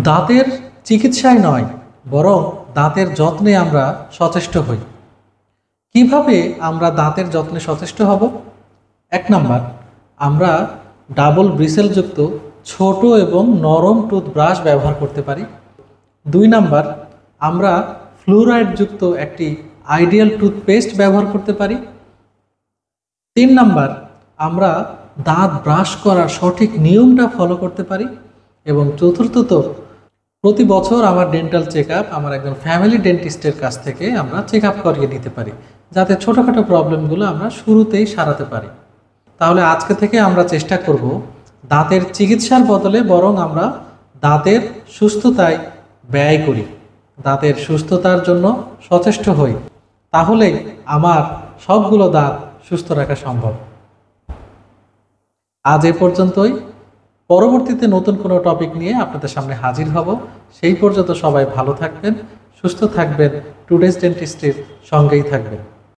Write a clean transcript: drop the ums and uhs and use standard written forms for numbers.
দাঁতের চিকিৎসায় নয়, বরং দাঁতের যত্নে আমরা সচেষ্ট হই। কিভাবে আমরা দাঁতের যত্নে সচেষ্ট হব? 1 নাম্বার, আমরা ডাবল ব্রিসেলযুক্ত ছোট এবং নরম টুথব্রাশ ব্যবহার করতে পারি। 2 নাম্বার, আমরা ফ্লুরাইডযুক্ত একটি আইডিয়াল টুথপেস্ট ব্যবহার করতে পারি। 3 নাম্বার, আমরা দাঁত ব্রাশ করার সঠিক নিয়মটা ফলো করতে পারি। এবং চতুর্থত, প্রতি বছর আমার ডেন্টাল চেক আপ আমার একজন ফ্যামিলি ডেন্টিস্টের কাছ থেকে আমরা চেক আপ করিয়ে নিতে পারি, যাতে ছোটোখাটো প্রবলেমগুলো আমরা শুরুতেই সারাতে পারি। তাহলে আজকে থেকে আমরা চেষ্টা করব দাঁতের চিকিৎসার বদলে বরং আমরা দাঁতের সুস্থতায় ব্যয় করি, দাঁতের সুস্থতার জন্য সচেষ্ট হই। তাহলেই আমার সবগুলো দাঁত সুস্থ রাখা সম্ভব। আজ এ পর্যন্তই। পরবর্তীতে নতুন কোনো টপিক নিয়ে আপনাদের সামনে হাজির হব। সেই পর্যন্ত সবাই ভালো থাকবেন, সুস্থ থাকবেন, টুডেজ ডেন্টিস্ট্রির সঙ্গেই থাকবেন।